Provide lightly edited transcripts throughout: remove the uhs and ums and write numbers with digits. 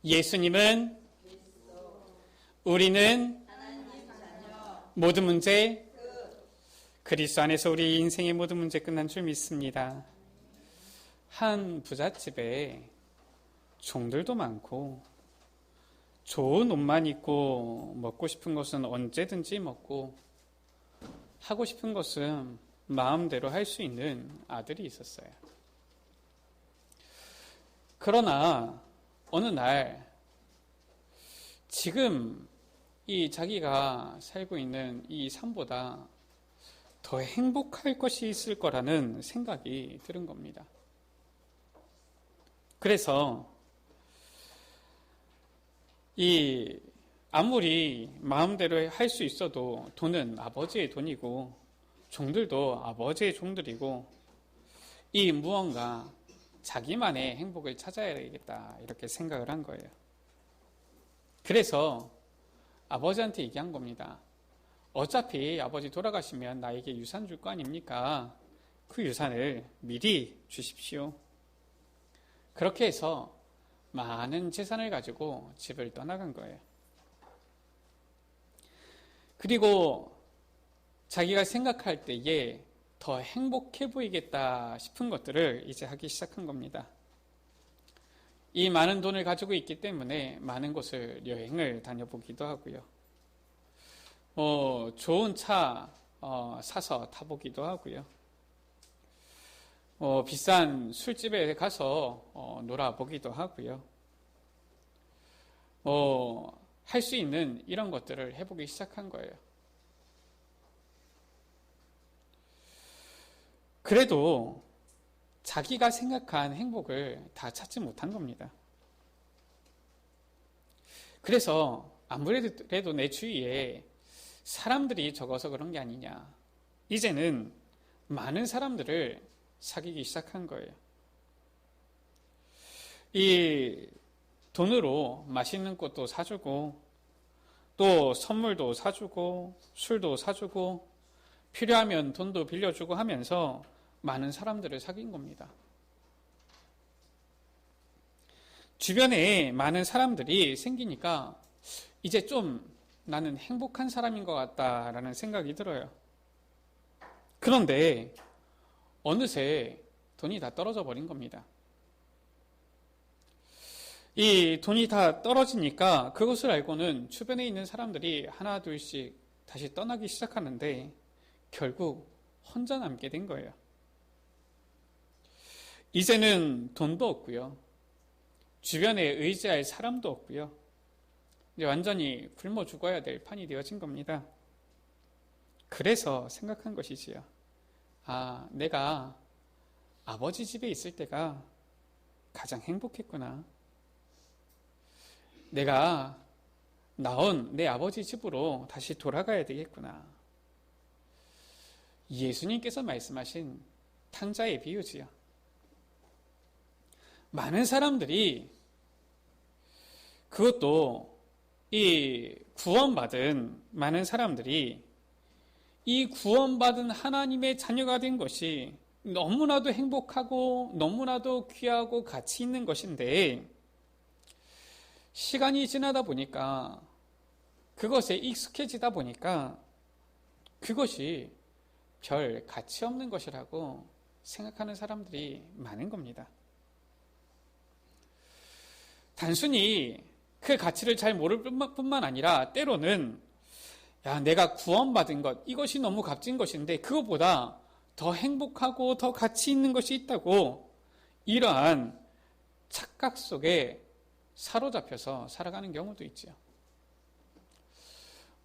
예수님은 우리는 모든 문제 그리스도 안에서 우리 인생의 모든 문제 끝난 줄 믿습니다. 한 부잣집에 종들도 많고 좋은 옷만 입고 먹고 싶은 것은 언제든지 먹고 하고 싶은 것은 마음대로 할 수 있는 아들이 있었어요. 그러나 어느 날 지금 이 자기가 살고 있는 이 삶보다 더 행복할 것이 있을 거라는 생각이 들은 겁니다. 그래서 아무리 마음대로 할 수 있어도 돈은 아버지의 돈이고 종들도 아버지의 종들이고 이 무언가 자기만의 행복을 찾아야 되겠다 이렇게 생각을 한 거예요. 그래서 아버지한테 얘기한 겁니다. 어차피 아버지 돌아가시면 나에게 유산 줄 거 아닙니까? 그 유산을 미리 주십시오. 그렇게 해서 많은 재산을 가지고 집을 떠나간 거예요. 그리고 자기가 생각할 때에 더 행복해 보이겠다 싶은 것들을 이제 하기 시작한 겁니다. 이 많은 돈을 가지고 있기 때문에 많은 곳을 여행을 다녀보기도 하고요. 좋은 차 사서 타보기도 하고요. 비싼 술집에 가서 놀아보기도 하고요. 할 수 있는 이런 것들을 해보기 시작한 거예요. 그래도 자기가 생각한 행복을 다 찾지 못한 겁니다. 그래서 아무래도 내 주위에 사람들이 적어서 그런 게 아니냐. 이제는 많은 사람들을 사귀기 시작한 거예요. 이 돈으로 맛있는 것도 사주고 또 선물도 사주고 술도 사주고 필요하면 돈도 빌려주고 하면서 많은 사람들을 사귄 겁니다. 주변에 많은 사람들이 생기니까 이제 좀 나는 행복한 사람인 것 같다라는 생각이 들어요. 그런데 어느새 돈이 다 떨어져 버린 겁니다. 이 돈이 다 떨어지니까 그것을 알고는 주변에 있는 사람들이 하나 둘씩 다시 떠나기 시작하는데 결국 혼자 남게 된 거예요. 이제는 돈도 없고요. 주변에 의지할 사람도 없고요. 이제 완전히 굶어 죽어야 될 판이 되어진 겁니다. 그래서 생각한 것이지요. 내가 아버지 집에 있을 때가 가장 행복했구나. 내가 나온 내 아버지 집으로 다시 돌아가야 되겠구나. 예수님께서 말씀하신 탕자의 비유지요. 많은 사람들이 그것도 이 구원받은 많은 사람들이 이 구원받은 하나님의 자녀가 된 것이 너무나도 행복하고 너무나도 귀하고 가치 있는 것인데 시간이 지나다 보니까 그것에 익숙해지다 보니까 그것이 별 가치 없는 것이라고 생각하는 사람들이 많은 겁니다. 단순히 그 가치를 잘 모를 뿐만 아니라 때로는 내가 구원받은 것 이것이 너무 값진 것인데 그것보다 더 행복하고 더 가치 있는 것이 있다고 이러한 착각 속에 사로잡혀서 살아가는 경우도 있죠.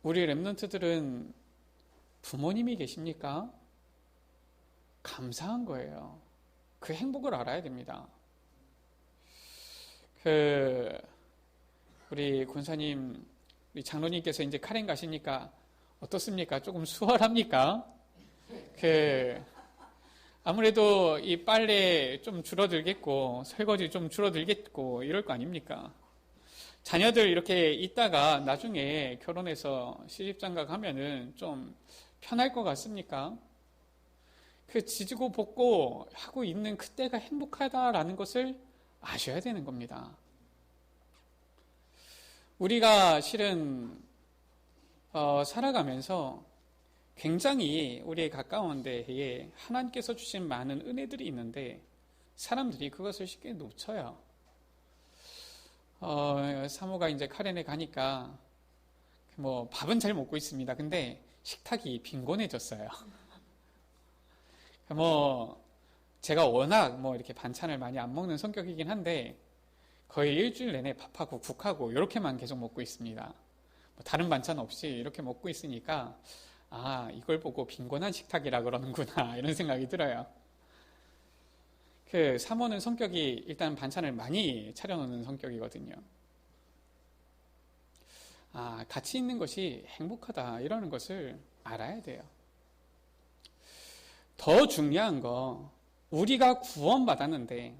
우리 랩런트들은 부모님이 계십니까? 감사한 거예요. 그 행복을 알아야 됩니다. 우리 권사님, 우리 장로님께서 이제 카렌 가시니까 어떻습니까? 조금 수월합니까? 아무래도 이 빨래 좀 줄어들겠고, 설거지 좀 줄어들겠고, 이럴 거 아닙니까? 자녀들 이렇게 있다가 나중에 결혼해서 시집장가 가면은 좀 편할 것 같습니까? 그 지지고 볶고 하고 있는 그때가 행복하다라는 것을 아셔야 되는 겁니다. 우리가 실은 살아가면서 굉장히 우리의 가까운 데에 하나님께서 주신 많은 은혜들이 있는데 사람들이 그것을 쉽게 놓쳐요. 사모가 이제 카렌에 가니까 뭐 밥은 잘 먹고 있습니다. 근데 식탁이 빈곤해졌어요. 뭐 제가 워낙 뭐 이렇게 반찬을 많이 안 먹는 성격이긴 한데 거의 일주일 내내 밥하고 국하고 이렇게만 계속 먹고 있습니다. 뭐 다른 반찬 없이 이렇게 먹고 있으니까 이걸 보고 빈곤한 식탁이라 그러는구나 이런 생각이 들어요. 그 사모는 성격이 일단 반찬을 많이 차려놓는 성격이거든요. 같이 있는 것이 행복하다 이러는 것을 알아야 돼요. 더 중요한 거 우리가 구원받았는데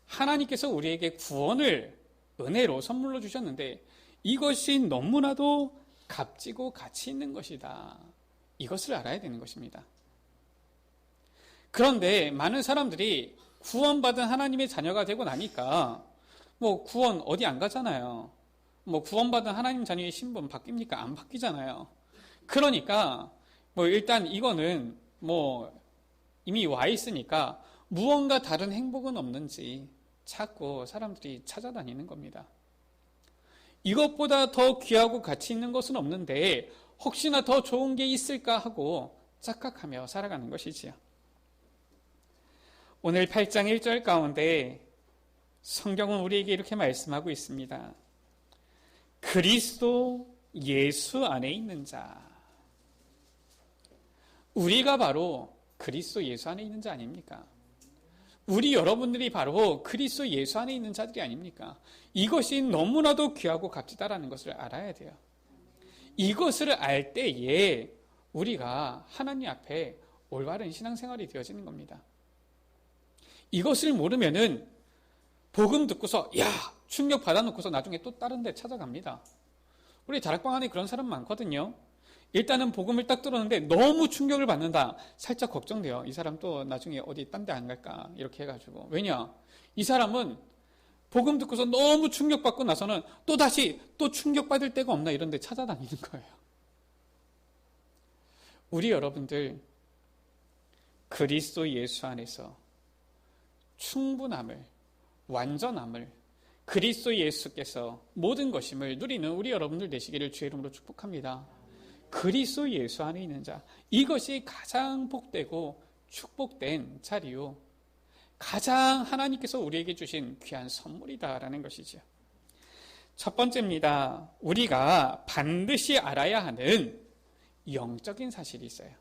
하나님께서 우리에게 구원을 은혜로 선물로 주셨는데 이것이 너무나도 값지고 가치 있는 것이다. 이것을 알아야 되는 것입니다. 그런데 많은 사람들이 구원받은 하나님의 자녀가 되고 나니까 뭐 구원 어디 안 가잖아요. 뭐 구원받은 하나님 자녀의 신분 바뀝니까? 안 바뀌잖아요. 그러니까 뭐 일단 이거는 뭐 이미 와 있으니까 무언가 다른 행복은 없는지 찾고 사람들이 찾아다니는 겁니다. 이것보다 더 귀하고 가치 있는 것은 없는데 혹시나 더 좋은 게 있을까 하고 착각하며 살아가는 것이지요. 오늘 8장 1절 가운데 성경은 우리에게 이렇게 말씀하고 있습니다. 그리스도 예수 안에 있는 자. 우리가 바로 그리스도 예수 안에 있는 자 아닙니까? 우리 여러분들이 바로 그리스도 예수 안에 있는 자들이 아닙니까? 이것이 너무나도 귀하고 값지다라는 것을 알아야 돼요. 이것을 알 때에 우리가 하나님 앞에 올바른 신앙생활이 되어지는 겁니다. 이것을 모르면은 복음 듣고서 충격 받아놓고서 나중에 또 다른 데 찾아갑니다. 우리 다락방 안에 그런 사람 많거든요. 일단은 복음을 딱 들었는데 너무 충격을 받는다. 살짝 걱정돼요. 이 사람 또 나중에 어디 딴 데 안 갈까 이렇게 해가지고. 왜냐? 이 사람은 복음 듣고서 너무 충격받고 나서는 또 다시 또 충격받을 데가 없나 이런 데 찾아다니는 거예요. 우리 여러분들 그리스도 예수 안에서 충분함을, 완전함을 그리스도 예수께서 모든 것임을 누리는 우리 여러분들 되시기를 주의 이름으로 축복합니다. 그리스도 예수 안에 있는 자, 이것이 가장 복되고 축복된 자리요, 가장 하나님께서 우리에게 주신 귀한 선물이다라는 것이죠. 첫 번째입니다. 우리가 반드시 알아야 하는 영적인 사실이 있어요.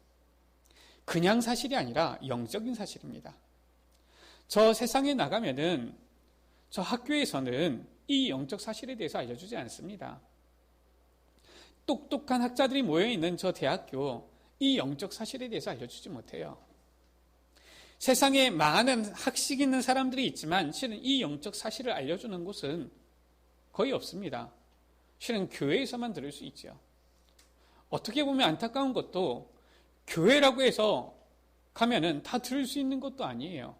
그냥 사실이 아니라 영적인 사실입니다. 저 세상에 나가면은 저 학교에서는 이 영적 사실에 대해서 알려주지 않습니다. 똑똑한 학자들이 모여있는 저 대학교, 이 영적 사실에 대해서 알려주지 못해요. 세상에 많은 학식 있는 사람들이 있지만 실은 이 영적 사실을 알려주는 곳은 거의 없습니다. 실은 교회에서만 들을 수 있죠. 어떻게 보면 안타까운 것도 교회라고 해서 가면은 다 들을 수 있는 것도 아니에요.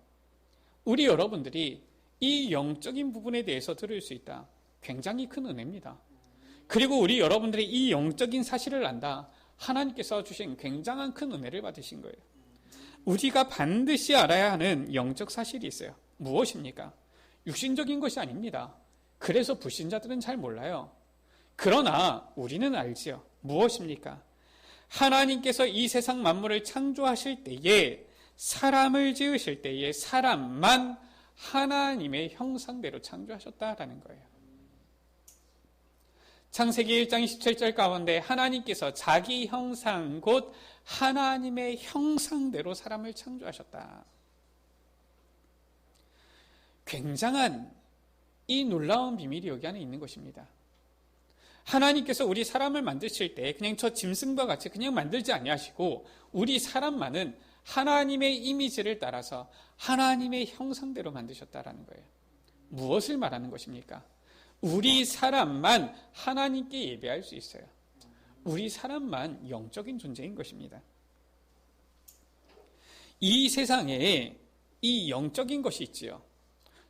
우리 여러분들이 이 영적인 부분에 대해서 들을 수 있다. 굉장히 큰 은혜입니다. 그리고 우리 여러분들이 이 영적인 사실을 안다. 하나님께서 주신 굉장한 큰 은혜를 받으신 거예요. 우리가 반드시 알아야 하는 영적 사실이 있어요. 무엇입니까? 육신적인 것이 아닙니다. 그래서 불신자들은 잘 몰라요. 그러나 우리는 알지요. 무엇입니까? 하나님께서 이 세상 만물을 창조하실 때에, 사람을 지으실 때에 사람만 하나님의 형상대로 창조하셨다라는 거예요. 창세기 1장 27절 가운데 하나님께서 자기 형상 곧 하나님의 형상대로 사람을 창조하셨다. 굉장한 이 놀라운 비밀이 여기 안에 있는 것입니다. 하나님께서 우리 사람을 만드실 때 그냥 저 짐승과 같이 그냥 만들지 아니하시고 우리 사람만은 하나님의 이미지를 따라서 하나님의 형상대로 만드셨다라는 거예요. 무엇을 말하는 것입니까? 우리 사람만 하나님께 예배할 수 있어요. 우리 사람만 영적인 존재인 것입니다. 이 세상에 이 영적인 것이 있지요.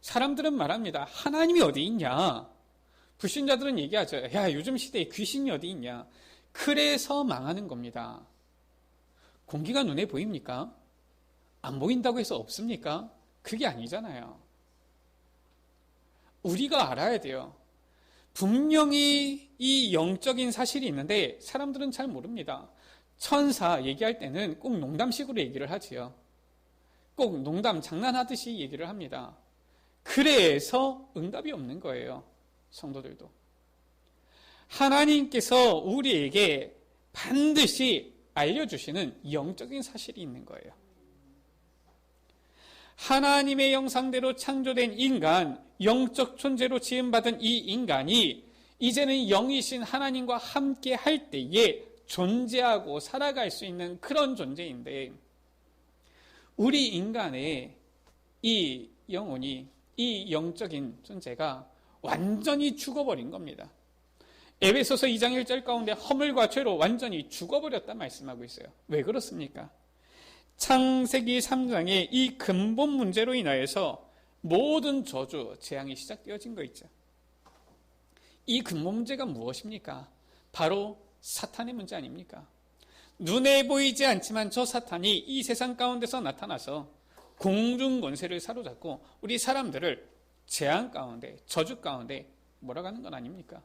사람들은 말합니다. 하나님이 어디 있냐? 불신자들은 얘기하죠. 야, 요즘 시대에 귀신이 어디 있냐. 그래서 망하는 겁니다. 공기가 눈에 보입니까? 안 보인다고 해서 없습니까? 그게 아니잖아요. 우리가 알아야 돼요. 분명히 이 영적인 사실이 있는데 사람들은 잘 모릅니다. 천사 얘기할 때는 꼭 농담식으로 얘기를 하지요. 꼭 농담 장난하듯이 얘기를 합니다. 그래서 응답이 없는 거예요. 성도들도. 하나님께서 우리에게 반드시 알려주시는 영적인 사실이 있는 거예요. 하나님의 형상대로 창조된 인간, 영적 존재로 지음받은 이 인간이 이제는 영이신 하나님과 함께 할 때에 존재하고 살아갈 수 있는 그런 존재인데, 우리 인간의 이 영혼이, 이 영적인 존재가 완전히 죽어버린 겁니다. 에베소서 2장 1절 가운데 허물과 죄로 완전히 죽어버렸다 말씀하고 있어요. 왜 그렇습니까? 창세기 3장의 이 근본 문제로 인하여서 모든 저주, 재앙이 시작되어진 거 있죠. 이 근본 문제가 무엇입니까? 바로 사탄의 문제 아닙니까? 눈에 보이지 않지만 저 사탄이 이 세상 가운데서 나타나서 공중 권세를 사로잡고 우리 사람들을 재앙 가운데, 저주 가운데 몰아가는 건 아닙니까?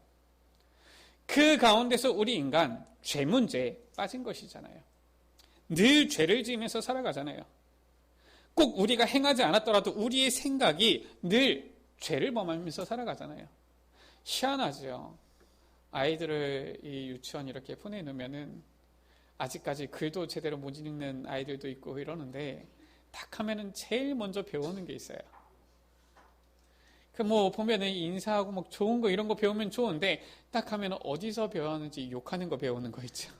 그 가운데서 우리 인간 죄 문제에 빠진 것이잖아요. 늘 죄를 지으면서 살아가잖아요. 꼭 우리가 행하지 않았더라도 우리의 생각이 늘 죄를 범하면서 살아가잖아요. 희한하죠. 아이들을 이 유치원 이렇게 보내놓으면은 아직까지 글도 제대로 못 읽는 아이들도 있고 이러는데 딱 하면은 제일 먼저 배우는 게 있어요. 그 뭐 보면은 인사하고 뭐 좋은 거 이런 거 배우면 좋은데 딱 하면은 어디서 배웠는지 욕하는 거 배우는 거 있죠.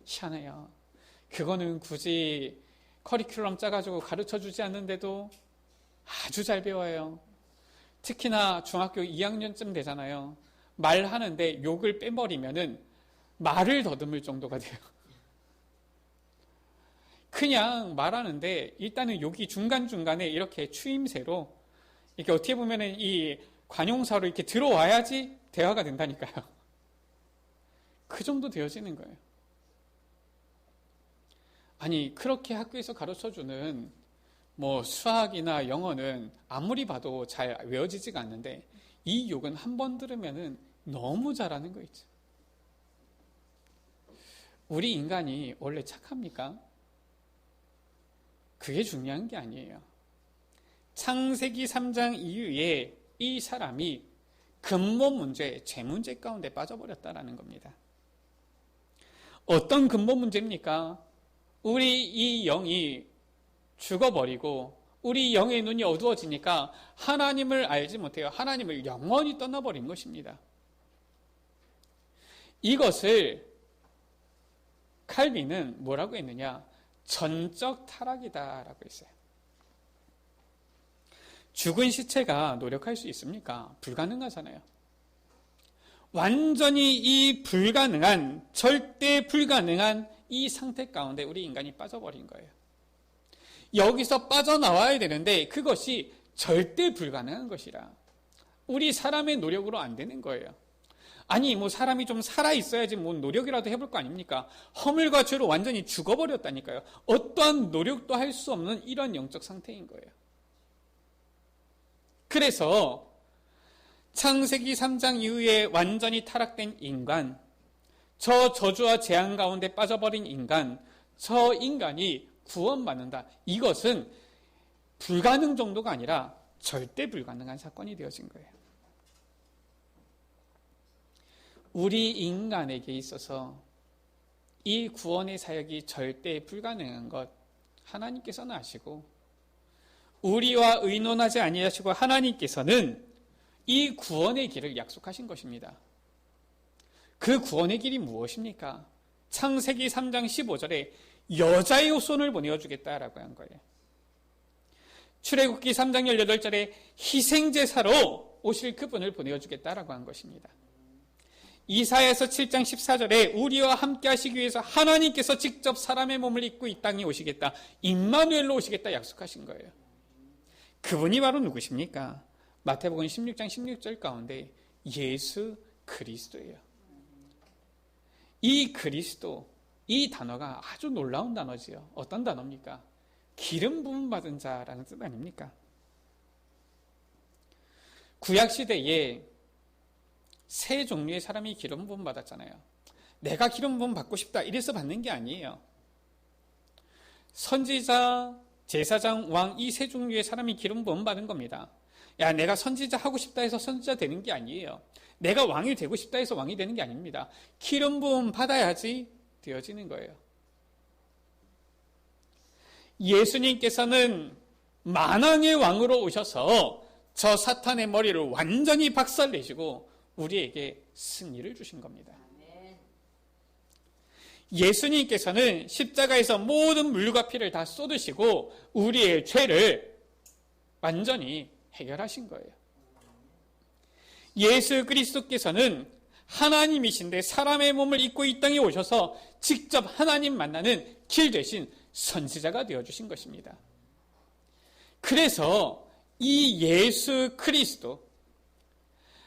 희한해요. 그거는 굳이 커리큘럼 짜가지고 가르쳐 주지 않는데도 아주 잘 배워요. 특히나 중학교 2학년쯤 되잖아요. 말하는데 욕을 빼버리면은 말을 더듬을 정도가 돼요. 그냥 말하는데 일단은 욕이 중간중간에 이렇게 추임새로 이렇게 어떻게 보면은 이 관용사로 이렇게 들어와야지 대화가 된다니까요. 그 정도 되어지는 거예요. 아니, 그렇게 학교에서 가르쳐주는 뭐 수학이나 영어는 아무리 봐도 잘 외워지지가 않는데 이 욕은 한 번 들으면은 너무 잘하는 거 있죠. 우리 인간이 원래 착합니까? 그게 중요한 게 아니에요. 창세기 3장 이후에 이 사람이 근본 문제, 죄 문제 가운데 빠져버렸다라는 겁니다. 어떤 근본 문제입니까? 우리 이 영이 죽어버리고 우리 영의 눈이 어두워지니까 하나님을 알지 못해요. 하나님을 영원히 떠나버린 것입니다. 이것을 칼빈은 뭐라고 했느냐? 전적 타락이다라고 했어요. 죽은 시체가 노력할 수 있습니까? 불가능하잖아요. 완전히 이 불가능한, 절대 불가능한 이 상태 가운데 우리 인간이 빠져버린 거예요. 여기서 빠져나와야 되는데 그것이 절대 불가능한 것이라. 우리 사람의 노력으로 안 되는 거예요. 아니, 뭐 사람이 좀 살아있어야지 뭐 노력이라도 해볼 거 아닙니까? 허물과 죄로 완전히 죽어버렸다니까요. 어떠한 노력도 할 수 없는 이런 영적 상태인 거예요. 그래서 창세기 3장 이후에 완전히 타락된 인간, 저 저주와 재앙 가운데 빠져버린 인간, 저 인간이 구원받는다. 이것은 불가능 정도가 아니라 절대 불가능한 사건이 되어진 거예요. 우리 인간에게 있어서 이 구원의 사역이 절대 불가능한 것 하나님께서는 아시고 우리와 의논하지 아니하시고 하나님께서는 이 구원의 길을 약속하신 것입니다. 그 구원의 길이 무엇입니까? 창세기 3장 15절에 여자의 후손을 보내어주겠다라고 한 거예요. 출애굽기 3장 18절에 희생제사로 오실 그분을 보내어주겠다라고 한 것입니다. 이사야서 7장 14절에 우리와 함께 하시기 위해서 하나님께서 직접 사람의 몸을 입고 이 땅에 오시겠다, 임마누엘로 오시겠다 약속하신 거예요. 그분이 바로 누구십니까? 마태복음 16장 16절 가운데 예수 그리스도예요. 이 그리스도, 이 단어가 아주 놀라운 단어지요. 어떤 단어입니까? 기름 부음 받은 자라는 뜻 아닙니까? 구약시대에 세 종류의 사람이 기름 부음 받았잖아요. 내가 기름 부음 받고 싶다 이래서 받는 게 아니에요. 선지자, 제사장, 왕 이 세 종류의 사람이 기름 부음 받은 겁니다. 야, 내가 선지자 하고 싶다 해서 선지자 되는 게 아니에요. 내가 왕이 되고 싶다 해서 왕이 되는 게 아닙니다. 기름 부음 받아야지 되어지는 거예요. 예수님께서는 만왕의 왕으로 오셔서 저 사탄의 머리를 완전히 박살내시고 우리에게 승리를 주신 겁니다. 예수님께서는 십자가에서 모든 물과 피를 다 쏟으시고 우리의 죄를 완전히 해결하신 거예요. 예수 그리스도께서는 하나님이신데 사람의 몸을 입고 이 땅에 오셔서 직접 하나님 만나는 길 대신 선지자가 되어주신 것입니다. 그래서 이 예수 그리스도,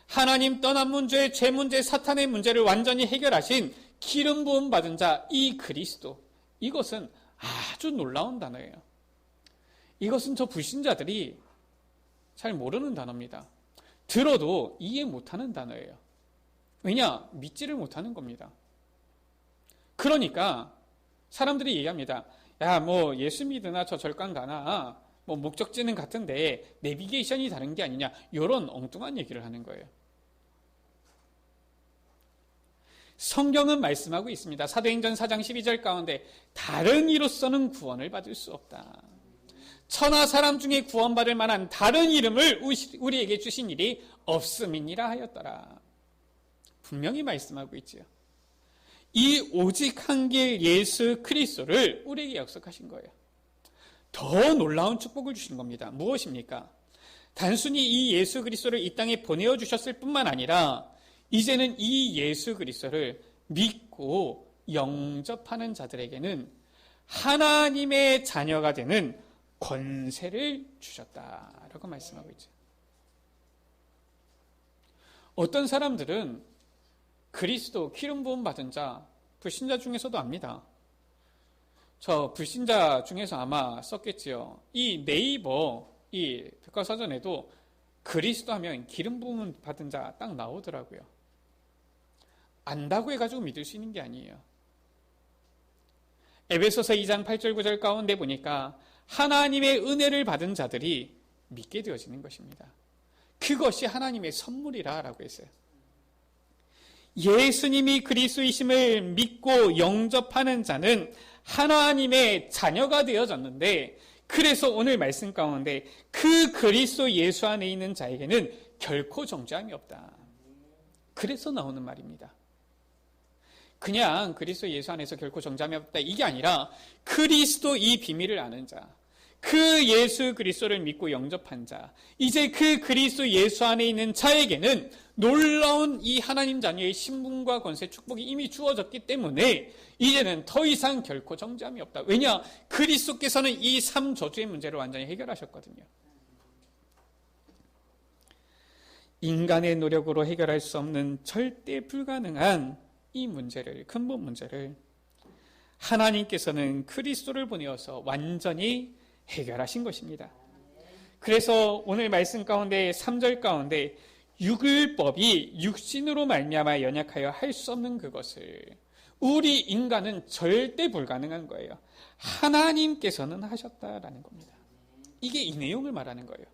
하나님 떠난 문제, 죄 문제, 사탄의 문제를 완전히 해결하신 기름 부음 받은 자, 이 그리스도, 이것은 아주 놀라운 단어예요. 이것은 저 불신자들이 잘 모르는 단어입니다. 들어도 이해 못하는 단어예요. 왜냐? 믿지를 못하는 겁니다. 그러니까 사람들이 얘기합니다. 야, 뭐 예수 믿으나 저 절간 가나 뭐 목적지는 같은데 내비게이션이 다른 게 아니냐, 이런 엉뚱한 얘기를 하는 거예요. 성경은 말씀하고 있습니다. 사도행전 4장 12절 가운데 다른 이로서는 구원을 받을 수 없다. 천하 사람 중에 구원받을 만한 다른 이름을 우리에게 주신 일이 없음이니라 하였더라. 분명히 말씀하고 있지요. 이 오직 한 길 예수 그리스도를 우리에게 약속하신 거예요. 더 놀라운 축복을 주신 겁니다. 무엇입니까? 단순히 이 예수 그리스도를 이 땅에 보내어 주셨을 뿐만 아니라 이제는 이 예수 그리스도를 믿고 영접하는 자들에게는 하나님의 자녀가 되는 권세를 주셨다라고 말씀하고 있죠. 어떤 사람들은 그리스도 기름 부음 받은 자, 불신자 중에서도 압니다. 저 불신자 중에서 아마 썼겠지요. 이 네이버 이 백과사전에도 그리스도 하면 기름 부음 받은 자 딱 나오더라고요. 안다고 해가지고 믿을 수 있는 게 아니에요. 에베소서 2장 8절 9절 가운데 보니까 하나님의 은혜를 받은 자들이 믿게 되어지는 것입니다. 그것이 하나님의 선물이라고 했어요. 예수님이 그리스도이심을 믿고 영접하는 자는 하나님의 자녀가 되어졌는데, 그래서 오늘 말씀 가운데 그 그리스도 예수 안에 있는 자에게는 결코 정죄함이 없다. 그래서 나오는 말입니다. 그냥 그리스도 예수 안에서 결코 정죄함이 없다 이게 아니라 그리스도 이 비밀을 아는 자, 그 예수 그리스도를 믿고 영접한 자, 이제 그 그리스도 예수 안에 있는 자에게는 놀라운 이 하나님 자녀의 신분과 권세 축복이 이미 주어졌기 때문에 이제는 더 이상 결코 정죄함이 없다. 왜냐? 그리스도께서는 이 3저주의 문제를 완전히 해결하셨거든요. 인간의 노력으로 해결할 수 없는 절대 불가능한 이 문제를, 근본 문제를 하나님께서는 그리스도를 보내어서 완전히 해결하신 것입니다. 그래서 오늘 말씀 가운데 3절 가운데 육을법이 육신으로 말미암아 연약하여 할 수 없는 그것을 우리 인간은 절대 불가능한 거예요. 하나님께서는 하셨다라는 겁니다. 이게 이 내용을 말하는 거예요.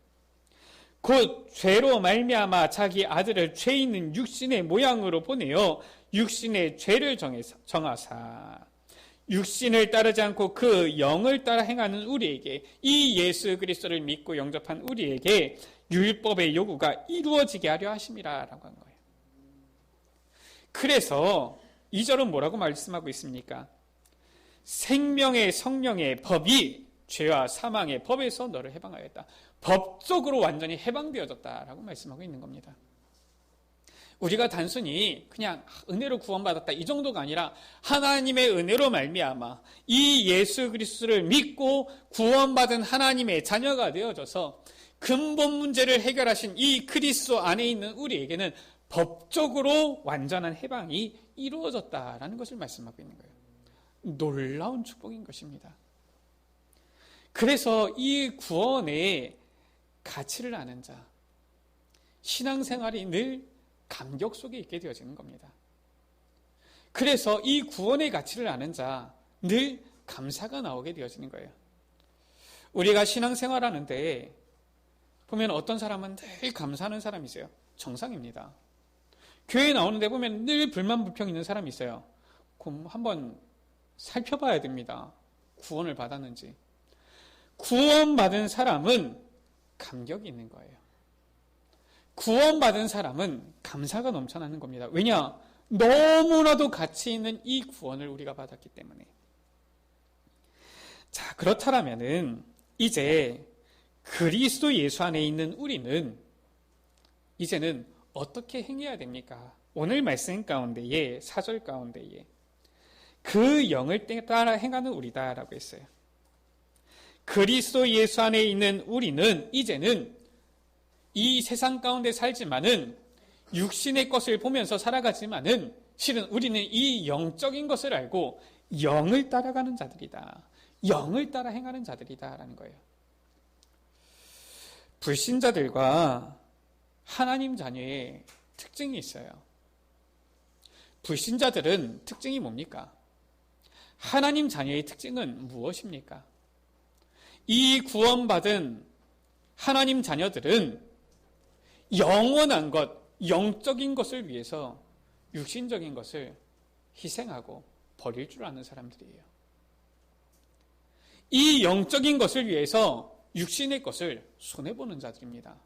곧 죄로 말미암아 자기 아들을 죄 있는 육신의 모양으로 보내어 육신의 죄를 정하사 육신을 따르지 않고 그 영을 따라 행하는 우리에게, 이 예수 그리스도를 믿고 영접한 우리에게 율법의 요구가 이루어지게 하려 하심이라라고 한 거예요. 그래서 2절은 뭐라고 말씀하고 있습니까? 생명의 성령의 법이 죄와 사망의 법에서 너를 해방하였다. 법적으로 완전히 해방되어졌다라고 말씀하고 있는 겁니다. 우리가 단순히 그냥 은혜로 구원받았다 이 정도가 아니라 하나님의 은혜로 말미암아 이 예수 그리스도를 믿고 구원받은 하나님의 자녀가 되어져서 근본 문제를 해결하신 이 그리스도 안에 있는 우리에게는 법적으로 완전한 해방이 이루어졌다라는 것을 말씀하고 있는 거예요. 놀라운 축복인 것입니다. 그래서 이 구원의 가치를 아는 자, 신앙생활이 늘 감격 속에 있게 되어지는 겁니다. 그래서 이 구원의 가치를 아는 자, 늘 감사가 나오게 되어지는 거예요. 우리가 신앙생활 하는데 보면 어떤 사람은 늘 감사하는 사람이 있어요. 정상입니다. 교회에 나오는데 보면 늘 불만 불평 있는 사람이 있어요. 그럼 한번 살펴봐야 됩니다. 구원을 받았는지. 구원받은 사람은 감격이 있는 거예요. 구원받은 사람은 감사가 넘쳐나는 겁니다. 왜냐? 너무나도 가치 있는 이 구원을 우리가 받았기 때문에. 자, 그렇다면은 이제 그리스도 예수 안에 있는 우리는 이제는 어떻게 행해야 됩니까? 오늘 말씀 가운데에, 4절 가운데에 그 영을 따라 행하는 우리다라고 했어요. 그리스도 예수 안에 있는 우리는 이제는 이 세상 가운데 살지만은 육신의 것을 보면서 살아가지만은 실은 우리는 이 영적인 것을 알고 영을 따라가는 자들이다. 영을 따라 행하는 자들이다라는 거예요. 불신자들과 하나님 자녀의 특징이 있어요. 불신자들은 특징이 뭡니까? 하나님 자녀의 특징은 무엇입니까? 이 구원받은 하나님 자녀들은 영원한 것, 영적인 것을 위해서 육신적인 것을 희생하고 버릴 줄 아는 사람들이에요. 이 영적인 것을 위해서 육신의 것을 손해보는 자들입니다.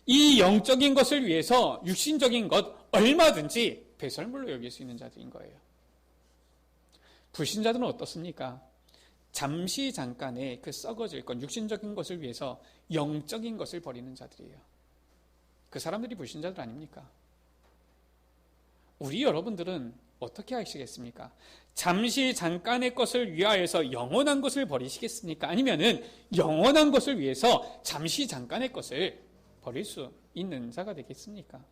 이 영적인 것을 위해서 육신적인 것 얼마든지 배설물로 여길 수 있는 자들인 거예요. 불신자들은 어떻습니까? 잠시 잠깐의 그 썩어질 것, 육신적인 것을 위해서 영적인 것을 버리는 자들이에요. 그 사람들이 불신자들 아닙니까? 우리 여러분들은 어떻게 하시겠습니까? 잠시 잠깐의 것을 위하여서 영원한 것을 버리시겠습니까? 아니면은 영원한 것을 위해서 잠시 잠깐의 것을 버릴 수 있는 자가 되겠습니까?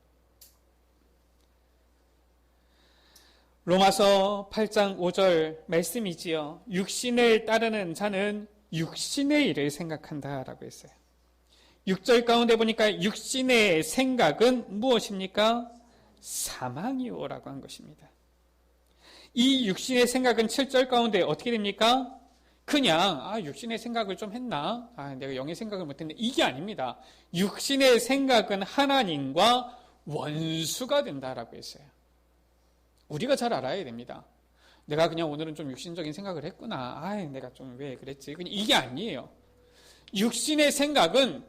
로마서 8장 5절 말씀이지요. 육신을 따르는 자는 육신의 일을 생각한다라고 했어요. 6절 가운데 보니까 육신의 생각은 무엇입니까? 사망이요라고 한 것입니다. 이 육신의 생각은 7절 가운데 어떻게 됩니까? 그냥 육신의 생각을 좀 했나? 내가 영의 생각을 못했네. 이게 아닙니다. 육신의 생각은 하나님과 원수가 된다라고 했어요. 우리가 잘 알아야 됩니다. 내가 그냥 오늘은 좀 육신적인 생각을 했구나. 내가 좀 왜 그랬지? 그냥 이게 아니에요. 육신의 생각은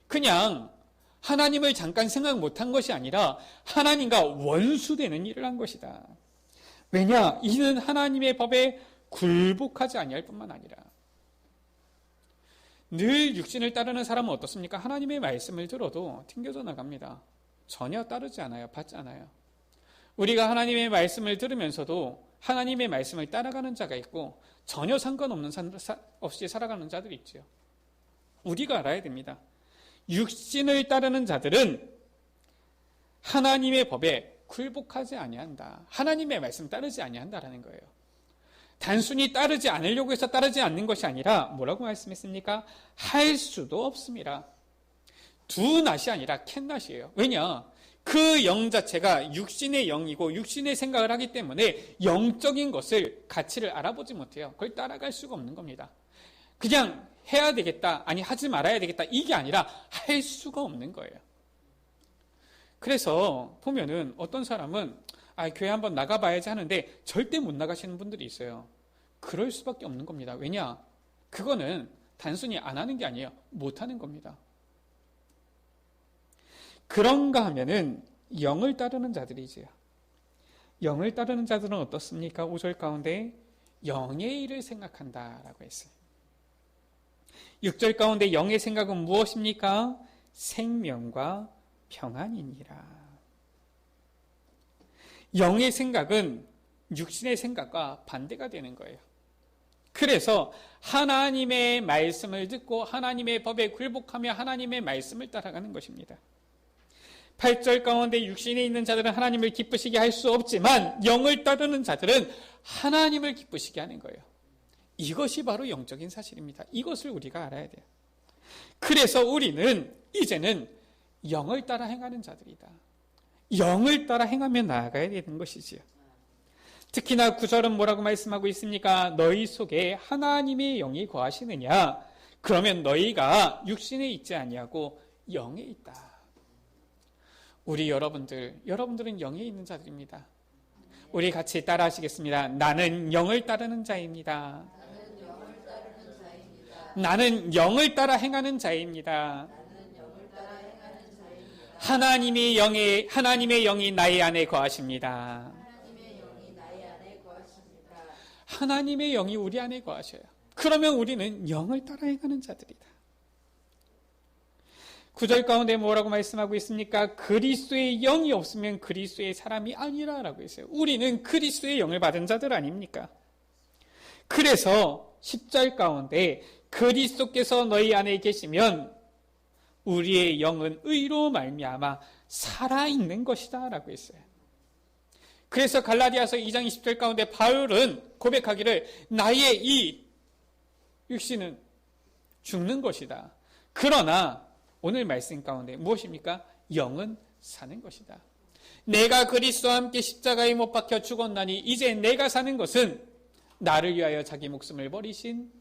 그냥 하나님을 잠깐 생각 못한 것이 아니라 하나님과 원수되는 일을 한 것이다. 왜냐? 이는 하나님의 법에 굴복하지 아니할 뿐만 아니라 늘 육신을 따르는 사람은 어떻습니까? 하나님의 말씀을 들어도 튕겨져 나갑니다. 전혀 따르지 않아요. 받지 않아요. 우리가 하나님의 말씀을 들으면서도 하나님의 말씀을 따라가는 자가 있고 전혀 상관없는 없이 살아가는 자들이 있죠. 우리가 알아야 됩니다. 육신을 따르는 자들은 하나님의 법에 굴복하지 아니한다. 하나님의 말씀 따르지 아니한다라는 거예요. 단순히 따르지 않으려고 해서 따르지 않는 것이 아니라 뭐라고 말씀했습니까? 할 수도 없습니다. 두 낫이 아니라 캔낫이에요. 왜냐? 그 영 자체가 육신의 영이고 육신의 생각을 하기 때문에 영적인 것을 가치를 알아보지 못해요. 그걸 따라갈 수가 없는 겁니다. 그냥 해야 되겠다, 아니 하지 말아야 되겠다, 이게 아니라 할 수가 없는 거예요. 그래서 보면은 어떤 사람은 교회 한번 나가봐야지 하는데 절대 못 나가시는 분들이 있어요. 그럴 수밖에 없는 겁니다. 왜냐? 그거는 단순히 안 하는 게 아니에요. 못 하는 겁니다. 그런가 하면은 영을 따르는 자들이지요. 영을 따르는 자들은 어떻습니까? 5절 가운데 영의 일을 생각한다라고 했어요. 6절 가운데 영의 생각은 무엇입니까? 생명과 평안이니라. 영의 생각은 육신의 생각과 반대가 되는 거예요. 그래서 하나님의 말씀을 듣고 하나님의 법에 굴복하며 하나님의 말씀을 따라가는 것입니다. 8절 가운데 육신에 있는 자들은 하나님을 기쁘시게 할 수 없지만 영을 따르는 자들은 하나님을 기쁘시게 하는 거예요. 이것이 바로 영적인 사실입니다. 이것을 우리가 알아야 돼요. 그래서 우리는 이제는 영을 따라 행하는 자들이다. 영을 따라 행하며 나아가야 되는 것이지요. 특히나 9절은 뭐라고 말씀하고 있습니까? 너희 속에 하나님의 영이 거하시느냐? 그러면 너희가 육신에 있지 아니하고 영에 있다. 우리 여러분들은 영에 있는 자들입니다. 우리 같이 따라 하시겠습니다. 나는 영을 따르는 자입니다. 나는 영을 따라 행하는 자입니다. 하나님의 영이 나의 안에 거하십니다. 하나님의 영이 우리 안에 거하셔요. 그러면 우리는 영을 따라 행하는 자들이다. 9절 가운데 뭐라고 말씀하고 있습니까? 그리스도의 영이 없으면 그리스도의 사람이 아니라라고 했어요. 우리는 그리스도의 영을 받은 자들 아닙니까? 그래서 10절 가운데 그리스도께서 너희 안에 계시면 우리의 영은 의로 말미암아 살아있는 것이다 라고 했어요. 그래서 갈라디아서 2장 20절 가운데 바울은 고백하기를 나의 이 육신은 죽는 것이다. 그러나 오늘 말씀 가운데 무엇입니까? 영은 사는 것이다. 내가 그리스도와 함께 십자가에 못 박혀 죽었나니 이제 내가 사는 것은 나를 위하여 자기 목숨을 버리신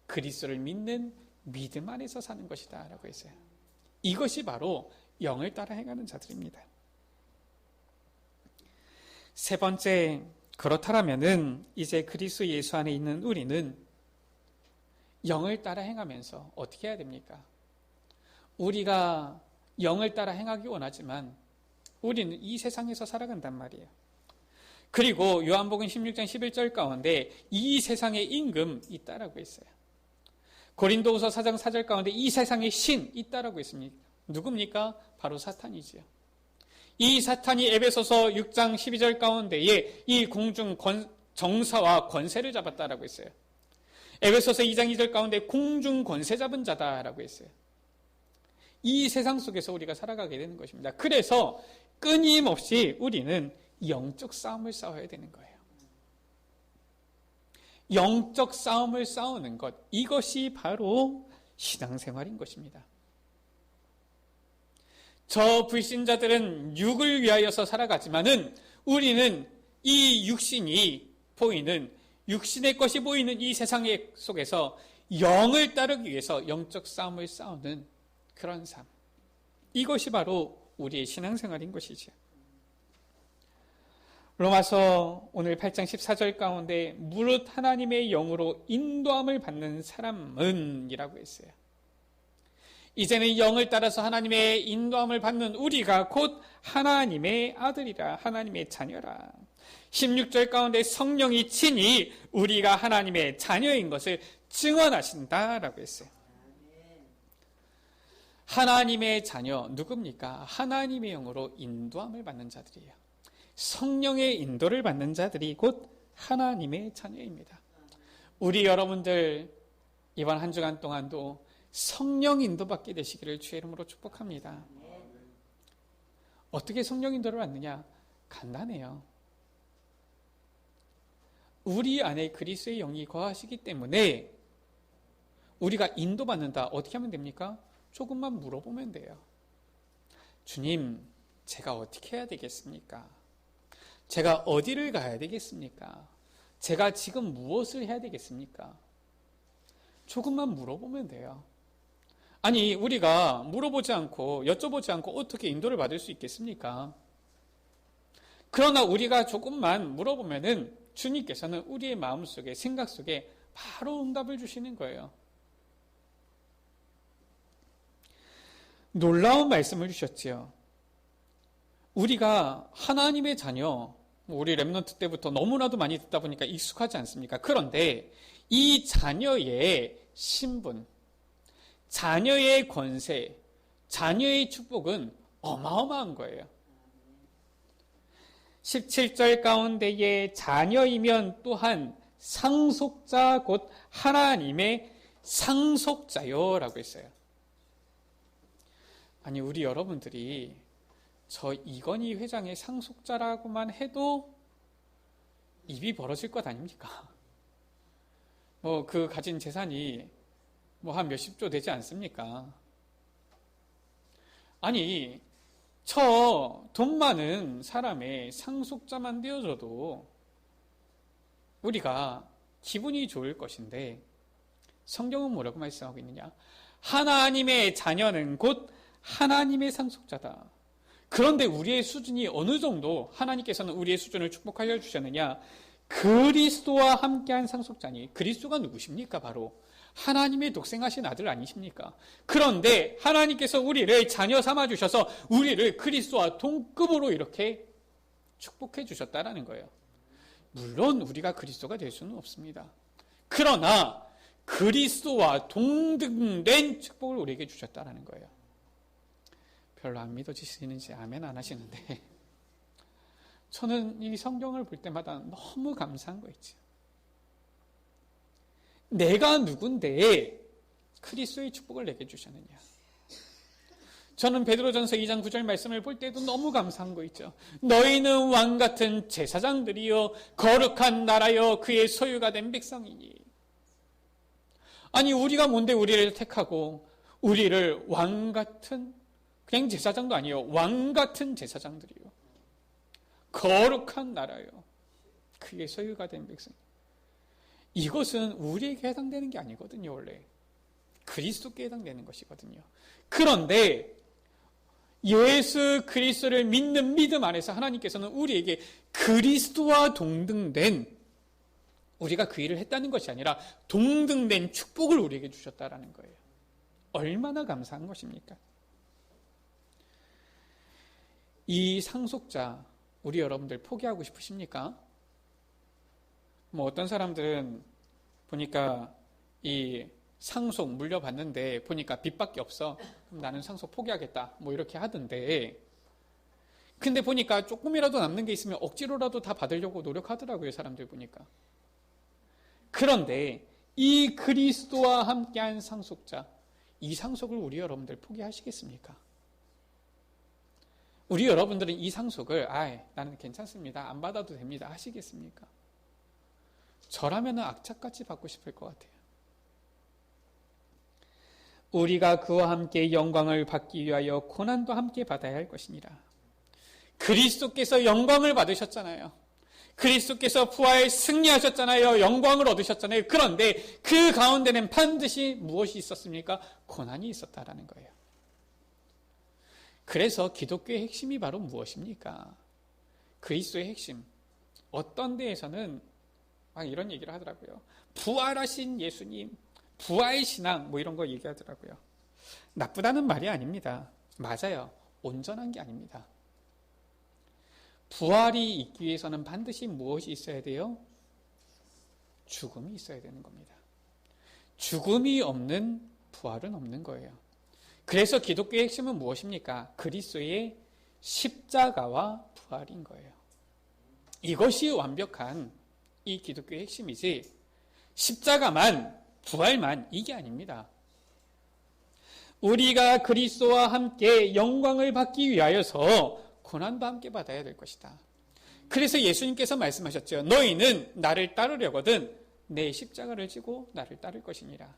그리스도를 믿는 믿음 안에서 사는 것이다 라고 했어요. 이것이 바로 영을 따라 행하는 자들입니다. 세 번째, 그렇다면은 이제 그리스도 예수 안에 있는 우리는 영을 따라 행하면서 어떻게 해야 됩니까? 우리가 영을 따라 행하기 원하지만 우리는 이 세상에서 살아간단 말이에요. 그리고 요한복음 16장 11절 가운데 이 세상의 임금 있다라고 했어요. 고린도후서 4장 4절 가운데 이 세상의 신 있다라고 했습니다. 누굽니까? 바로 사탄이지요. 이 사탄이 에베소서 6장 12절 가운데에 이 공중 정사와 권세를 잡았다라고 했어요. 에베소서 2장 2절 가운데 공중 권세 잡은 자다라고 했어요. 이 세상 속에서 우리가 살아가게 되는 것입니다. 그래서 끊임없이 우리는 영적 싸움을 싸워야 되는 거예요. 영적 싸움을 싸우는 것, 이것이 바로 신앙생활인 것입니다. 저 불신자들은 육을 위하여서 살아가지만은 우리는 이 육신이 보이는, 육신의 것이 보이는 이 세상 속에서 영을 따르기 위해서 영적 싸움을 싸우는 그런 삶. 이것이 바로 우리의 신앙생활인 것이죠. 로마서 오늘 8장 14절 가운데 무릇 하나님의 영으로 인도함을 받는 사람은 이라고 했어요. 이제는 영을 따라서 하나님의 인도함을 받는 우리가 곧 하나님의 아들이라, 하나님의 자녀라. 16절 가운데 성령이 친히 우리가 하나님의 자녀인 것을 증언하신다라고 했어요. 하나님의 자녀 누굽니까? 하나님의 영으로 인도함을 받는 자들이에요. 성령의 인도를 받는 자들이 곧 하나님의 자녀입니다. 우리 여러분들 이번 한 주간 동안도 성령 인도받게 되시기를 주의 이름으로 축복합니다. 어떻게 성령 인도를 받느냐? 간단해요. 우리 안에 그리스도의 영이 거하시기 때문에 우리가 인도받는다. 어떻게 하면 됩니까? 조금만 물어보면 돼요. 주님, 제가 어떻게 해야 되겠습니까? 제가 어디를 가야 되겠습니까? 제가 지금 무엇을 해야 되겠습니까? 조금만 물어보면 돼요. 아니, 우리가 물어보지 않고 여쭤보지 않고 어떻게 인도를 받을 수 있겠습니까? 그러나 우리가 조금만 물어보면은 주님께서는 우리의 마음속에, 생각 속에 바로 응답을 주시는 거예요. 놀라운 말씀을 주셨지요. 우리가 하나님의 자녀, 우리 렘넌트 때부터 너무나도 많이 듣다 보니까 익숙하지 않습니까? 그런데 이 자녀의 신분, 자녀의 권세, 자녀의 축복은 어마어마한 거예요. 17절 가운데에 자녀이면 또한 상속자 곧 하나님의 상속자요 라고 했어요. 아니, 우리 여러분들이 저 이건희 회장의 상속자라고만 해도 입이 벌어질 것 아닙니까? 그 가진 재산이 한 몇십조 되지 않습니까? 아니, 저 돈 많은 사람의 상속자만 되어줘도 우리가 기분이 좋을 것인데, 성경은 뭐라고 말씀하고 있느냐? 하나님의 자녀는 곧 하나님의 상속자다. 그런데 우리의 수준이 어느 정도 하나님께서는 우리의 수준을 축복하여 주셨느냐? 그리스도와 함께한 상속자니, 그리스도가 누구십니까? 바로 하나님의 독생하신 아들 아니십니까? 그런데 하나님께서 우리를 자녀 삼아 주셔서 우리를 그리스도와 동급으로 이렇게 축복해 주셨다라는 거예요. 물론 우리가 그리스도가 될 수는 없습니다. 그러나 그리스도와 동등된 축복을 우리에게 주셨다라는 거예요. 별로 안 믿어지시는지 아멘 안 하시는데, 저는 이 성경을 볼 때마다 너무 감사한 거 있죠. 내가 누군데 그리스도의 축복을 내게 주셨느냐. 저는 베드로전서 2장 9절 말씀을 볼 때도 너무 감사한 거 있죠. 너희는 왕같은 제사장들이요 거룩한 나라요 그의 소유가 된 백성이니. 아니, 우리가 뭔데 우리를 택하고 우리를 왕같은, 그냥 제사장도 아니에요, 왕같은 제사장들이요 거룩한 나라요 그의 소유가 된 백성. 이것은 우리에게 해당되는 게 아니거든요. 원래 그리스도께 해당되는 것이거든요. 그런데 예수 그리스도를 믿는 믿음 안에서 하나님께서는 우리에게 그리스도와 동등된, 우리가 그 일을 했다는 것이 아니라 동등된 축복을 우리에게 주셨다라는 거예요. 얼마나 감사한 것입니까? 이 상속자 우리 여러분들 포기하고 싶으십니까? 어떤 사람들은 보니까 이 상속 물려받는데 보니까 빚밖에 없어. 그럼 나는 상속 포기하겠다. 이렇게 하던데. 근데 보니까 조금이라도 남는 게 있으면 억지로라도 다 받으려고 노력하더라고요. 사람들 보니까. 그런데 이 그리스도와 함께한 상속자, 이 상속을 우리 여러분들 포기하시겠습니까? 우리 여러분들은 이 상속을 나는 괜찮습니다. 안 받아도 됩니다. 하시겠습니까? 저라면 악착같이 받고 싶을 것 같아요. 우리가 그와 함께 영광을 받기 위하여 고난도 함께 받아야 할 것이니라. 그리스도께서 영광을 받으셨잖아요. 그리스도께서 부활 승리하셨잖아요. 영광을 얻으셨잖아요. 그런데 그 가운데는 반드시 무엇이 있었습니까? 고난이 있었다라는 거예요. 그래서 기독교의 핵심이 바로 무엇입니까? 그리스도의 핵심. 어떤 데에서는 막 이런 얘기를 하더라고요. 부활하신 예수님, 부활신앙 이런 거 얘기하더라고요. 나쁘다는 말이 아닙니다. 맞아요. 온전한 게 아닙니다. 부활이 있기 위해서는 반드시 무엇이 있어야 돼요? 죽음이 있어야 되는 겁니다. 죽음이 없는 부활은 없는 거예요. 그래서 기독교의 핵심은 무엇입니까? 그리스도의 십자가와 부활인 거예요. 이것이 완벽한 이 기독교의 핵심이지, 십자가만, 부활만 이게 아닙니다. 우리가 그리스도와 함께 영광을 받기 위하여서 고난도 함께 받아야 될 것이다. 그래서 예수님께서 말씀하셨죠. 너희는 나를 따르려거든 내 십자가를 지고 나를 따를 것이니라.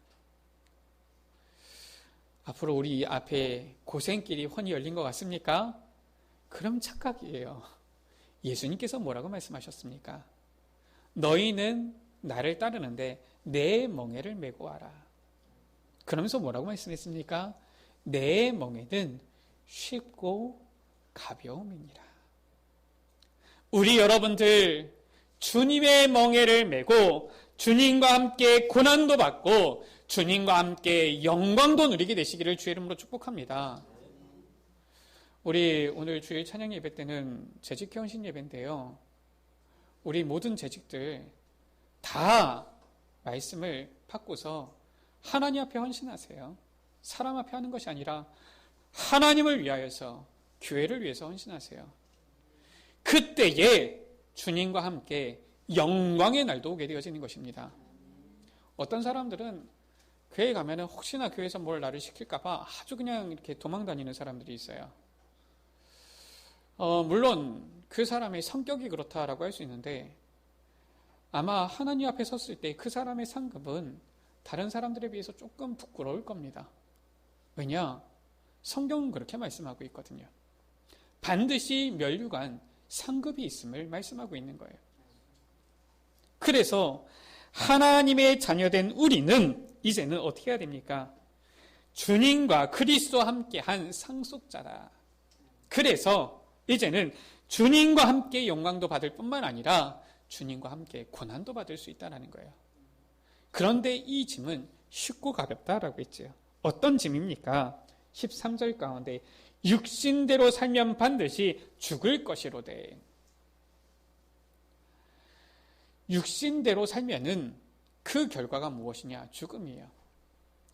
앞으로 우리 앞에 고생길이 훤히 열린 것 같습니까? 그럼 착각이에요. 예수님께서 뭐라고 말씀하셨습니까? 너희는 나를 따르는데 내 멍에를 메고 와라. 그러면서 뭐라고 말씀했습니까? 내 멍에는 쉽고 가벼움이니라. 우리 여러분들 주님의 멍에를 메고 주님과 함께 고난도 받고 주님과 함께 영광도 누리게 되시기를 주의 이름으로 축복합니다. 우리 오늘 주일 찬양 예배 때는 재직 헌신 예배인데요. 우리 모든 재직들 다 말씀을 받고서 하나님 앞에 헌신하세요. 사람 앞에 하는 것이 아니라 하나님을 위하여서, 교회를 위해서 헌신하세요. 그때에 주님과 함께 영광의 날도 오게 되어지는 것입니다. 어떤 사람들은 교회 가면 혹시나 교회에서 뭘 나를 시킬까봐 아주 그냥 이렇게 도망 다니는 사람들이 있어요. 물론 그 사람의 성격이 그렇다라고 할 수 있는데 아마 하나님 앞에 섰을 때 그 사람의 상급은 다른 사람들에 비해서 조금 부끄러울 겁니다. 왜냐? 성경은 그렇게 말씀하고 있거든요. 반드시 면류관 상급이 있음을 말씀하고 있는 거예요. 그래서 하나님의 자녀된 우리는 이제는 어떻게 해야 됩니까? 주님과 그리스도와 함께한 상속자다. 그래서 이제는 주님과 함께 영광도 받을 뿐만 아니라 주님과 함께 고난도 받을 수 있다는 거예요. 그런데 이 짐은 쉽고 가볍다라고 했죠. 어떤 짐입니까? 13절 가운데 육신대로 살면 반드시 죽을 것이로되. 육신대로 살면은 그 결과가 무엇이냐? 죽음이에요.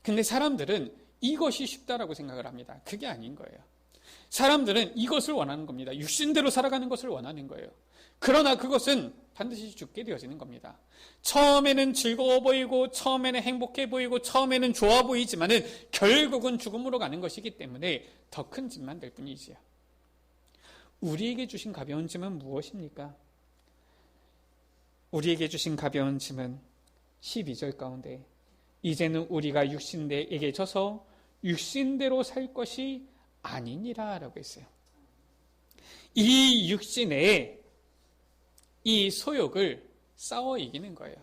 근데 사람들은 이것이 쉽다라고 생각을 합니다. 그게 아닌 거예요. 사람들은 이것을 원하는 겁니다. 육신대로 살아가는 것을 원하는 거예요. 그러나 그것은 반드시 죽게 되어지는 겁니다. 처음에는 즐거워 보이고 처음에는 행복해 보이고 처음에는 좋아 보이지만은 결국은 죽음으로 가는 것이기 때문에 더 큰 짐만 될 뿐이지요. 우리에게 주신 가벼운 짐은 무엇입니까? 우리에게 주신 가벼운 짐은 12절 가운데 이제는 우리가 육신대에게 져서 육신대로 살 것이 아니니라 라고 했어요. 이 육신의 이 소욕을 싸워 이기는 거예요.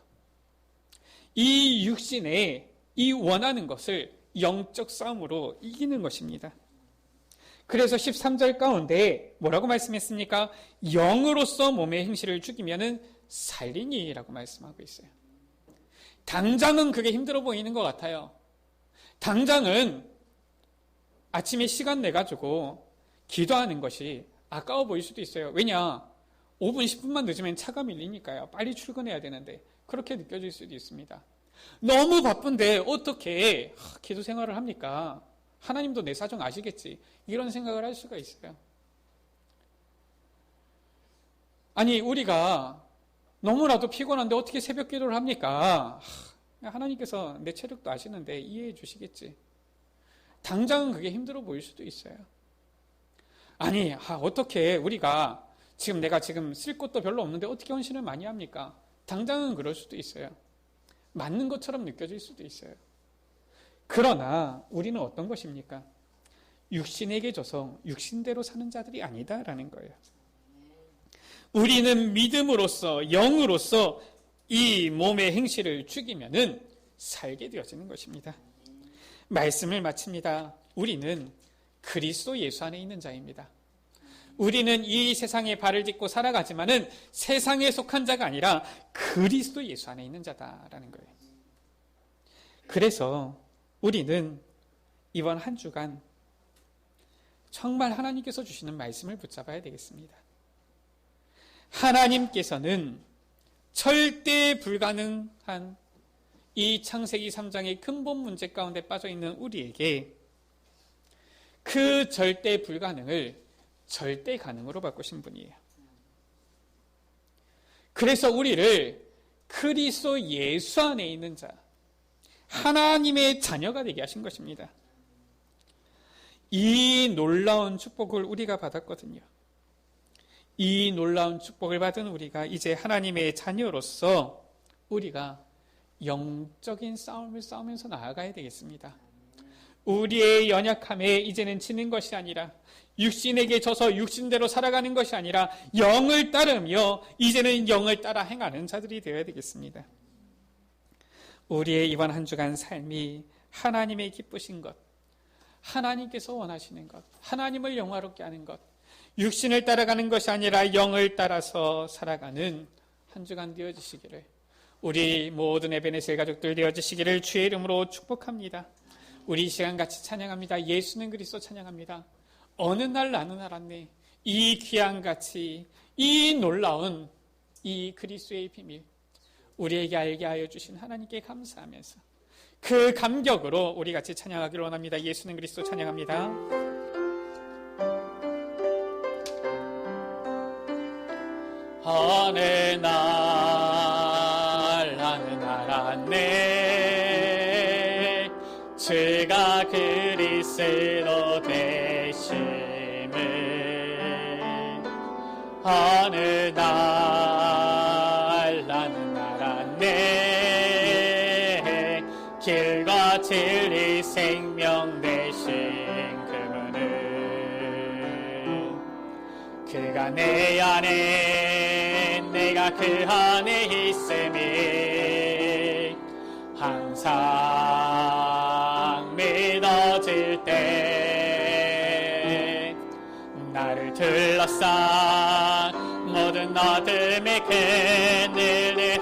이 육신의 이 원하는 것을 영적 싸움으로 이기는 것입니다. 그래서 13절 가운데 뭐라고 말씀했습니까? 영으로서 몸의 행실을 죽이면은 살리니 라고 말씀하고 있어요. 당장은 그게 힘들어 보이는 것 같아요. 당장은 아침에 시간 내가지고 기도하는 것이 아까워 보일 수도 있어요. 왜냐? 5분, 10분만 늦으면 차가 밀리니까요. 빨리 출근해야 되는데 그렇게 느껴질 수도 있습니다. 너무 바쁜데 어떻게 기도 생활을 합니까? 하나님도 내 사정 아시겠지. 이런 생각을 할 수가 있어요. 아니 우리가 너무나도 피곤한데 어떻게 새벽 기도를 합니까? 하나님께서 내 체력도 아시는데 이해해 주시겠지. 당장은 그게 힘들어 보일 수도 있어요. 아니 어떻게 우리가 내가 쓸 것도 별로 없는데 어떻게 헌신을 많이 합니까? 당장은 그럴 수도 있어요. 맞는 것처럼 느껴질 수도 있어요. 그러나 우리는 어떤 것입니까? 육신에게 져서 육신대로 사는 자들이 아니다라는 거예요. 우리는 믿음으로써 영으로서 이 몸의 행실을 죽이면은 살게 되어지는 것입니다. 말씀을 마칩니다. 우리는 그리스도 예수 안에 있는 자입니다. 우리는 이 세상에 발을 딛고 살아가지만은 세상에 속한 자가 아니라 그리스도 예수 안에 있는 자다라는 거예요. 그래서 우리는 이번 한 주간 정말 하나님께서 주시는 말씀을 붙잡아야 되겠습니다. 하나님께서는 절대 불가능한 이 창세기 3장의 근본 문제 가운데 빠져 있는 우리에게 그 절대 불가능을 절대 가능으로 바꾸신 분이에요. 그래서 우리를 그리스도 예수 안에 있는 자, 하나님의 자녀가 되게 하신 것입니다. 이 놀라운 축복을 우리가 받았거든요. 이 놀라운 축복을 받은 우리가 이제 하나님의 자녀로서 우리가 영적인 싸움을 싸우면서 나아가야 되겠습니다. 우리의 연약함에 이제는 지는 것이 아니라 육신에게 져서 육신대로 살아가는 것이 아니라 영을 따르며 이제는 영을 따라 행하는 자들이 되어야 되겠습니다. 우리의 이번 한 주간 삶이 하나님의 기쁘신 것, 하나님께서 원하시는 것, 하나님을 영화롭게 하는 것, 육신을 따라가는 것이 아니라 영을 따라서 살아가는 한 주간 되어지시기를, 우리 모든 에베네셀 가족들 되어지시기를 주의 이름으로 축복합니다. 우리 이 시간 같이 찬양합니다. 예수는 그리스도 찬양합니다. 어느 날 나는 알았네. 이 귀한 가치, 이 놀라운 이 그리스도의 비밀, 우리에게 알게 하여 주신 하나님께 감사하면서 그 감격으로 우리 같이 찬양하기를 원합니다. 예수는 그리스도 찬양합니다. 어느 날 그리스도 되심을 어느 날 나는 알았네. 길과 진리 생명 되신 그분은 그가 내 안에 내가 그 안에 있음이 항상 믿어질 때 나를 둘러싼 모든 어둠의 그늘은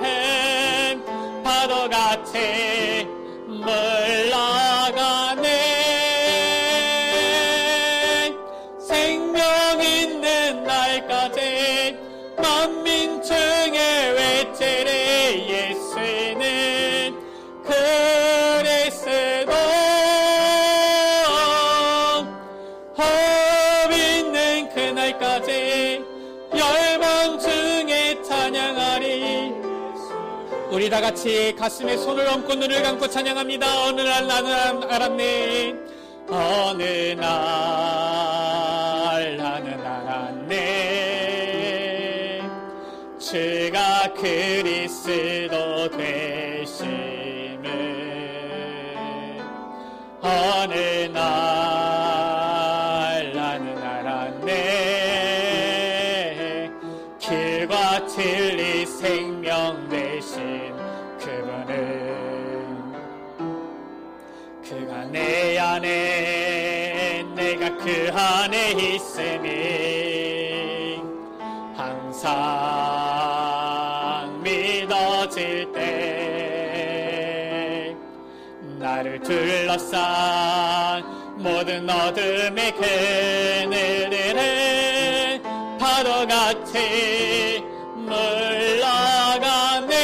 파도같이 물러가네. 생명 있는 날까지 만민 중에 외치리 예수는 그리스도. 호흡 있는 그날까지 열방 중에 찬양하리. 우리 다 같이 가슴에 손을 얹고 눈을 감고 찬양합니다. 어느 날 나는 알았네. 어느 날 나는 알았네. 주가 그리스도 되심을 어느 날 나는 알았네. 길과 진리 생명 되신 그분은 그가 내 안에 내가 그 안에 있으니 항상 믿어질 때 나를 둘러싼 모든 어둠의 그늘은 파도같이 물러가네.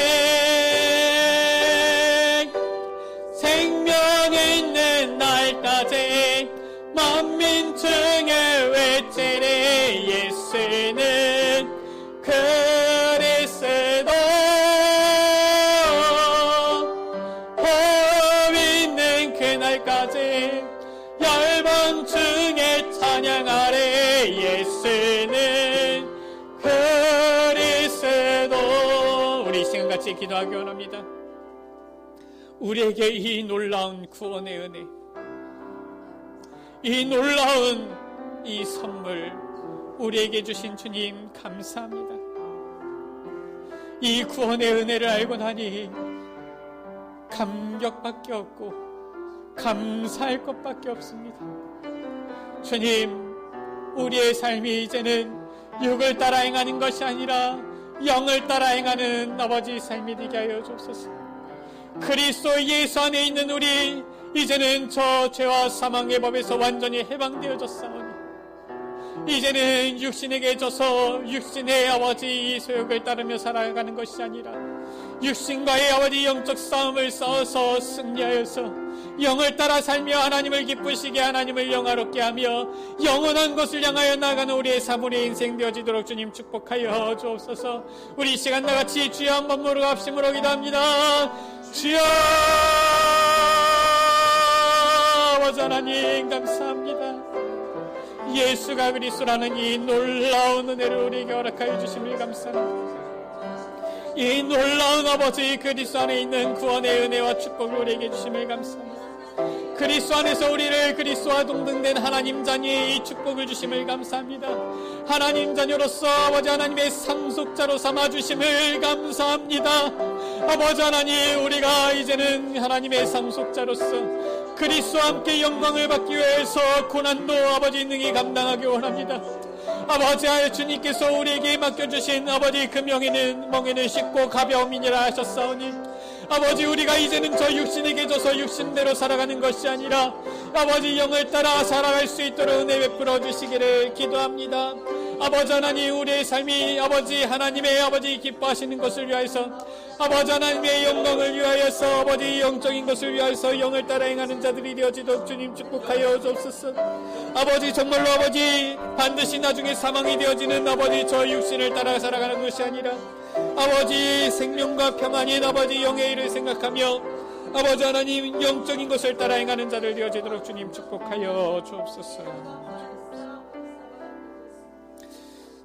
생명 있는 날까지 만민 중에 외치리 예수는 그리스도. 호흡 있는 그날까지 열방 중에 찬양하리 예수는 그리스도. 우리 이 시간 같이 기도하기 원합니다. 우리에게 이 놀라운 구원의 은혜, 이 놀라운 이 선물 우리에게 주신 주님 감사합니다. 이 구원의 은혜를 알고 나니 감격밖에 없고 감사할 것밖에 없습니다. 주님, 우리의 삶이 이제는 육을 따라 행하는 것이 아니라 영을 따라 행하는 아버지 삶이 되게 하여 주옵소서. 그리스도 예수 안에 있는 우리, 이제는 저 죄와 사망의 법에서 완전히 해방되어졌사오니 이제는 육신에게 져서 육신의 아버지 소욕을 따르며 살아가는 것이 아니라 육신과의 아버지 영적 싸움을 싸워서 승리하여서 영을 따라 살며 하나님을 기쁘시게, 하나님을 영화롭게 하며 영원한 것을 향하여 나가는 우리의 사물의 인생 되어지도록 주님 축복하여 주옵소서. 우리 이 시간 다같이 주여 한번 모르고 합심으로 기도합니다. 주여 아버지 하나님 감사합니다. 예수가 그리스도라는 이 놀라운 은혜를 우리에게 허락하여 주심을 감사합니다. 이 놀라운 아버지 그리스도 안에 있는 구원의 은혜와 축복을 우리에게 주심을 감사합니다. 그리스도 안에서 우리를 그리스도와 동등된 하나님 자녀의 이 축복을 주심을 감사합니다. 하나님 자녀로서 아버지 하나님의 상속자로 삼아주심을 감사합니다. 아버지 하나님, 우리가 이제는 하나님의 상속자로서 그리스도와 함께 영광을 받기 위해서 고난도 아버지 능히 감당하기 원합니다. 아버지 주님께서 우리에게 맡겨주신 아버지 그 멍에는 쉽고 가벼움이니라 하셨사오니 아버지, 우리가 이제는 저 육신에게 져서 육신대로 살아가는 것이 아니라 아버지 영을 따라 살아갈 수 있도록 은혜 베풀어 주시기를 기도합니다. 아버지 하나님, 우리의 삶이 아버지 하나님의 아버지 기뻐하시는 것을 위하여서 아버지 하나님의 영광을 위하여서 아버지 영적인 것을 위하여서 영을 따라 행하는 자들이 되어지도록 주님 축복하여 주옵소서. 아버지, 정말로 아버지 반드시 나중에 사망이 되어지는 아버지 저 육신을 따라 살아가는 것이 아니라 아버지 생명과 평안인 아버지 영의 일을 생각하며 아버지 하나님, 영적인 것을 따라 행하는 자들 되어지도록 주님 축복하여 주옵소서.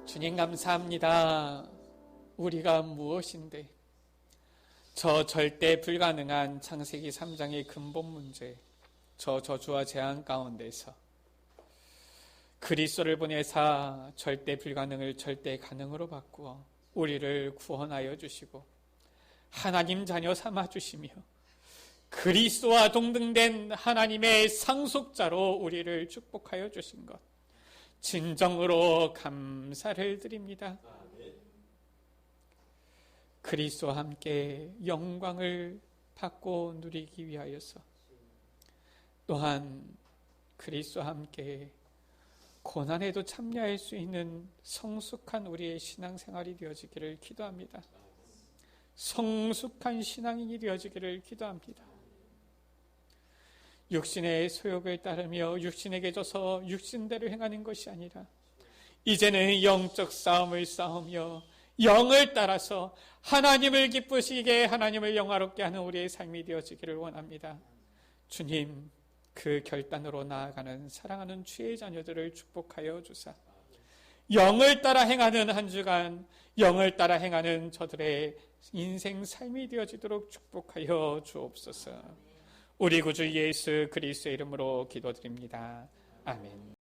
주님 감사합니다. 우리가 무엇인데 저 절대 불가능한 창세기 3장의 근본 문제, 저 저주와 재앙 가운데서 그리스도를 보내사 절대 불가능을 절대 가능으로 바꾸어 우리를 구원하여 주시고 하나님 자녀 삼아 주시며 그리스도와 동등된 하나님의 상속자로 우리를 축복하여 주신 것, 진정으로 감사를 드립니다. 그리스도와 함께 영광을 받고 누리기 위하여서, 또한 그리스도와 함께 고난에도 참여할 수 있는 성숙한 우리의 신앙생활이 되어지기를 기도합니다. 성숙한 신앙인이 되어지기를 기도합니다. 육신의 소욕을 따르며 육신에게 져서 육신대로 행하는 것이 아니라 이제는 영적 싸움을 싸우며 영을 따라서 하나님을 기쁘시게, 하나님을 영화롭게 하는 우리의 삶이 되어지기를 원합니다. 주님, 그 결단으로 나아가는 사랑하는 주의 자녀들을 축복하여 주사 영을 따라 행하는 한 주간, 영을 따라 행하는 저들의 인생 삶이 되어지도록 축복하여 주옵소서. 우리 구주 예수 그리스도의 이름으로 기도드립니다. 아멘.